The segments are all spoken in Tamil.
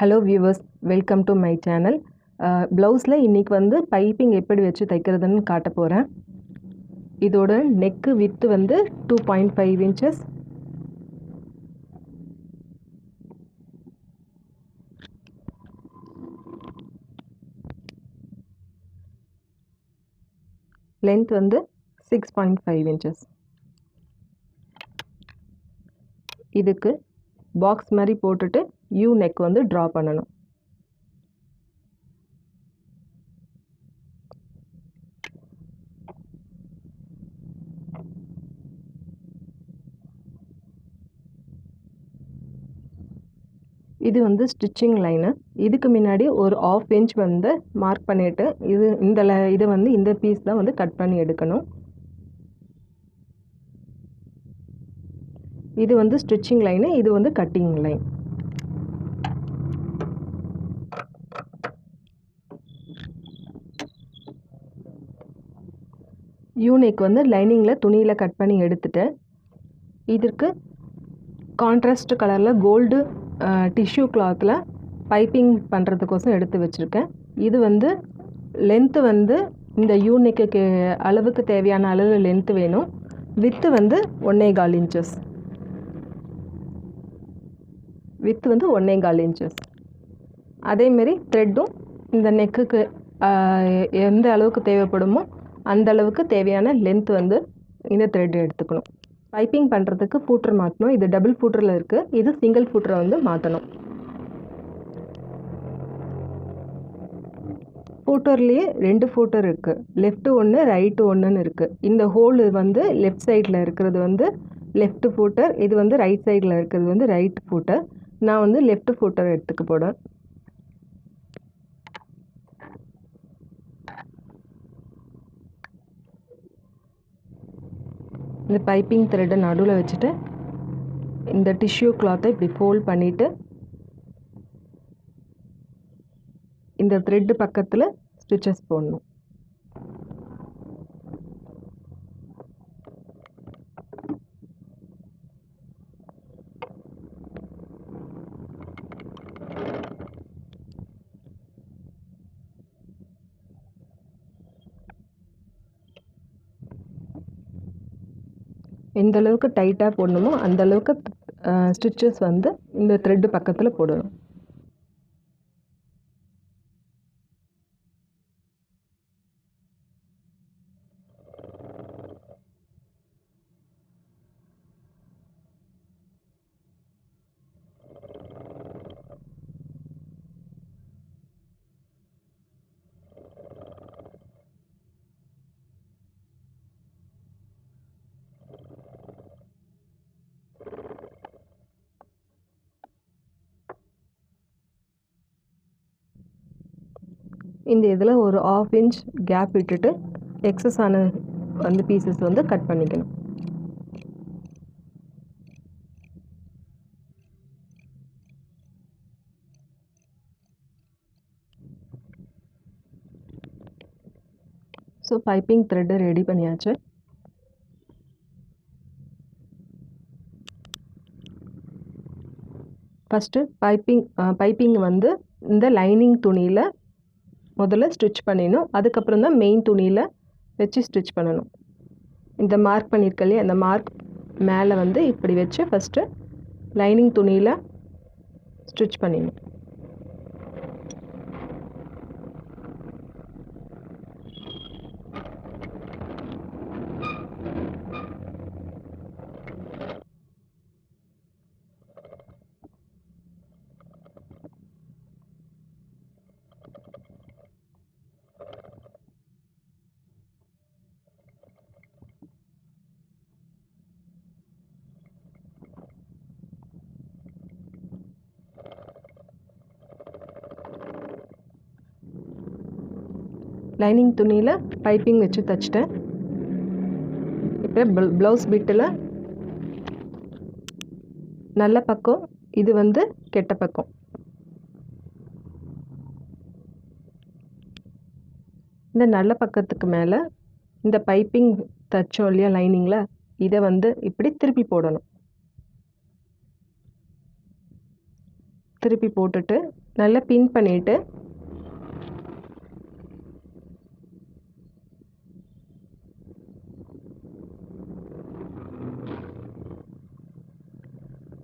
Hello viewers, welcome to my channel. Blouseல இன்னைக்கு வந்து பைப்பிங் எப்படி வச்சு தைக்கிறதுன்னு காட்ட போறேன். இதோட neck width வந்து 2.5 inches. Length வந்து 6.5 inches. இதுக்கு பாக்ஸ் மாதிரி போட்டுட்டு U neck வந்து draw பண்ணணும். இது வந்து ஸ்டிச்சிங் லைன். இதுக்கு முன்னாடி ஒரு 1/2 inch வந்து மார்க் பண்ணிட்டு இது வந்து இந்த பீஸ் தான் வந்து கட் பண்ணி எடுக்கணும். இது வந்து ஸ்டிச்சிங் லைன், இது வந்து கட்டிங் லைன். யூனிக் வந்து லைனிங்ல துணியில கட் பண்ணி எடுத்துட்டு இதற்கு கான்ட்ராஸ்ட் கலர்ல கோல்டு டிஷ்யூ கிளாத்ல பைப்பிங் பண்றதுக்கோசம் எடுத்து வச்சிருக்கேன். இது வந்து லென்த் வந்து இந்த யூனிக்கு அளவுக்கு தேவையான அளவு லென்த் வேணும். வித் வந்து 1.25 inches. வித் வந்து 1.25 inches. அதே மாதிரி த்ரெட்டும் இந்த நெக்குக்கு எந்த அளவுக்கு தேவைப்படுமோ அந்த அளவுக்கு தேவையான லென்த் வந்து இந்த த்ரெட் எடுத்துக்கணும். பைப்பிங் பண்ணுறதுக்கு ஃபூட்டர் மாற்றணும். இது டபுள் ஃபூட்டரில் இருக்குது, இது சிங்கிள் ஃபூட்டரை வந்து மாற்றணும். ஃபூட்டர்லேயே 2 ஃபூட்டர் இருக்குது. லெஃப்ட் ஒன்று ரைட்டு ஒன்றுன்னு இருக்குது. இந்த ஹோல் வந்து லெஃப்ட் சைடில் இருக்கிறது வந்து லெஃப்ட் ஃபூட்டர், இது வந்து ரைட் சைடில் இருக்கிறது வந்து ரைட் ஃபூட்டர். நான் வந்து லெஃப்ட் ஃபூட்டர் எடுத்துக்க போகிறேன். இந்த பைப்பிங் த்ரெட்டை நடுவில் வச்சுட்டு இந்த டிஷ்யூ கிளாத்தை இப்படி ஃபோல்ட் பண்ணிவிட்டு இந்த த்ரெட்டு பக்கத்தில் ஸ்டிச்சஸ் போடணும். எந்த அளவுக்கு டைட்டாக போடணுமோ அந்த அளவுக்கு ஸ்டிச்சஸ் வந்து இந்த த்ரெட்டு பக்கத்தில் போடணும். இந்த இதில் ஒரு 1/2 inch கேப் விட்டுட்டு எக்ஸஸ் ஆன அந்த பீசஸ் வந்து கட் பண்ணிக்கணும். ஸோ பைப்பிங் த்ரெட்டை ரெடி பண்ணியாச்சு. ஃபஸ்ட்டு பைப்பிங் வந்து இந்த லைனிங் துணியில் முதல்ல ஸ்டிச் பண்ணிடணும். அதுக்கப்புறம் தான் மெயின் துணியில் வச்சு ஸ்டிச் பண்ணணும். இந்த மார்க் பண்ணியிருக்கலையே அந்த மார்க் மேலே வந்து இப்படி வச்சு ஃபஸ்ட்டு லைனிங் துணியில் ஸ்டிச் பண்ணிடணும். லைனிங் துணியில் பைப்பிங் வச்சு தைச்சிட்டேன். இப்போ ப்ளவுஸ் பிட்டில் நல்ல பக்கம், இது வந்து கெட்ட பக்கம். இந்த நல்ல பக்கத்துக்கு மேலே இந்த பைப்பிங் தைச்சோம் இல்லையா லைனிங்கில், இதை வந்து இப்படி திருப்பி போடணும். திருப்பி போட்டுட்டு நல்லா பின் பண்ணிவிட்டு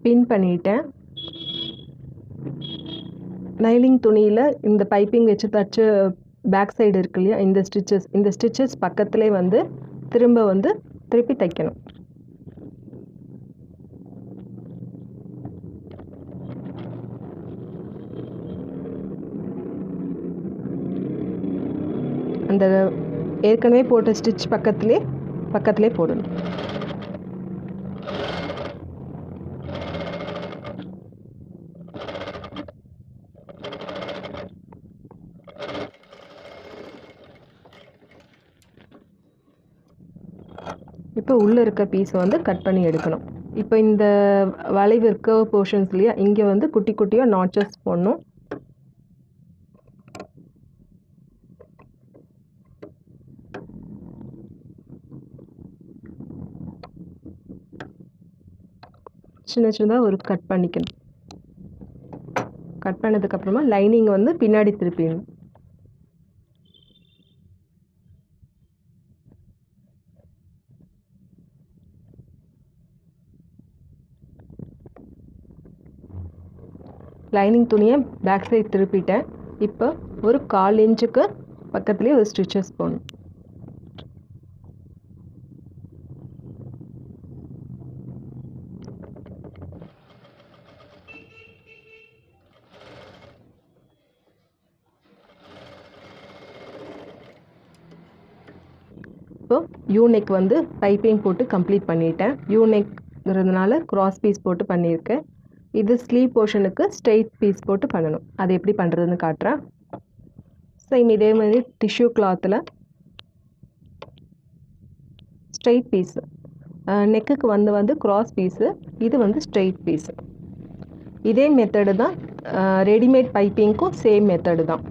பின் பண்ணிட்டேன். லைனிங் துணியில் இந்த பைப்பிங் வச்சு தச்ச பேக் சைடு இருக்கு இல்லையா, இந்த ஸ்டிச்சஸ் பக்கத்துலேயே வந்து திருப்பி தைக்கணும். அந்த ஏற்கனவே போட்ட ஸ்டிச் பக்கத்துலேயே போடணும். இப்போ உள்ளே இருக்க பீஸை வந்து கட் பண்ணி எடுக்கணும். இப்போ இந்த வளைவு இருக்க போர்ஷன்ஸ் இல்லையா, இங்கே வந்து குட்டி குட்டியாக நாட்சஸ் போடணும். சின்ன சின்னதாக ஒரு கட் பண்ணிக்கணும். கட் பண்ணதுக்கப்புறமா லைனிங் வந்து பின்னாடி திருப்பிடணும். லைனிங் துணியை பேக் சைடு திருப்பிட்டேன். இப்போ ஒரு 1/4 இன்ச்சுக்கு பக்கத்துலேயே ஒரு ஸ்டிச்சஸ் போடணும். இப்போ யூ நெக் வந்து பைப்பிங் போட்டு கம்ப்ளீட் பண்ணிட்டேன். யூ நெக்ங்கிறதுனால கிராஸ் பீஸ் போட்டு பண்ணியிருக்கேன். இது ஸ்லீவ் போர்ஷனுக்கு ஸ்ட்ரெயிட் பீஸ் போட்டு பண்ணணும். அது எப்படி பண்ணுறதுன்னு காட்டுறேன். சேம் இதே மாதிரி டிஷ்யூ கிளாத்தில் ஸ்ட்ரெயிட் பீஸு, நெக்குக்கு வந்து கிராஸ் பீஸு, இது வந்து ஸ்ட்ரெயிட் பீஸு. இதே மெத்தடு தான் ரெடிமேட் பைப்பிங்க்கும் சேம் மெத்தடு தான்.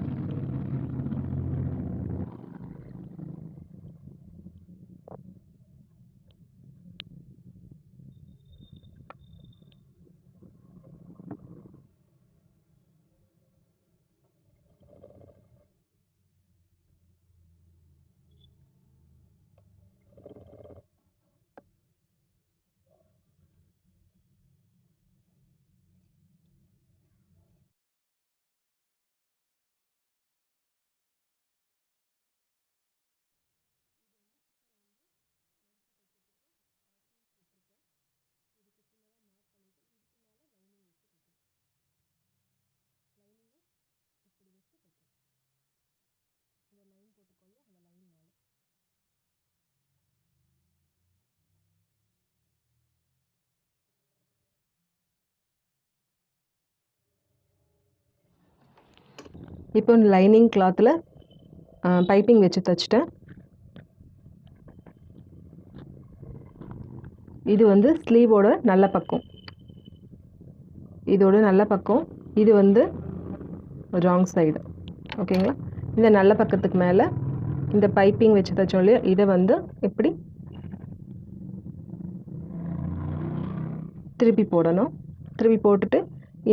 இப்போ லைனிங் கிளாத்தில் பைப்பிங் வச்சு தைச்சிட்டேன். இது வந்து ஸ்லீவோட நல்ல பக்கம், இதோட நல்ல பக்கம், இது வந்து ராங் சைடு. ஓகேங்களா? இந்த நல்ல பக்கத்துக்கு மேலே இந்த பைப்பிங் வச்சு தைச்சோம் இல்லையா, இதை வந்து இப்படி திருப்பி போடணும். திருப்பி போட்டுட்டு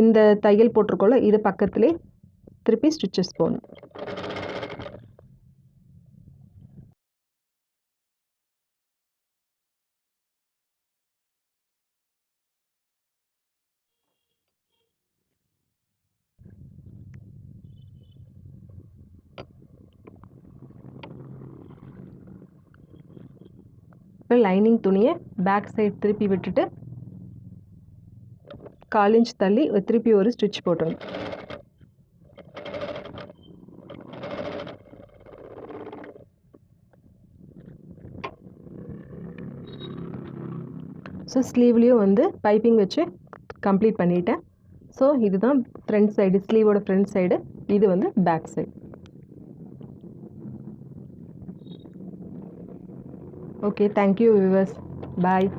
இந்த தையல் போட்டிருக்கோம்ல, இது பக்கத்துலேயே திருப்பி ஸ்டிச்சஸ் போடணும். இப்போ லைனிங் துணியை பேக் சைடு திருப்பி விட்டுட்டு 1/4 இன்ச் தள்ளி திருப்பி ஒரு ஸ்டிச் போட்டுடணும். ஸோ ஸ்லீவ்லேயும் வந்து பைப்பிங் வச்சு கம்ப்ளீட் பண்ணிட்டேன். ஸோ இதுதான் ஃப்ரண்ட் சைடு, ஸ்லீவோட ஃப்ரண்ட் சைடு, இது வந்து back side. Okay, thank you viewers. பாய்.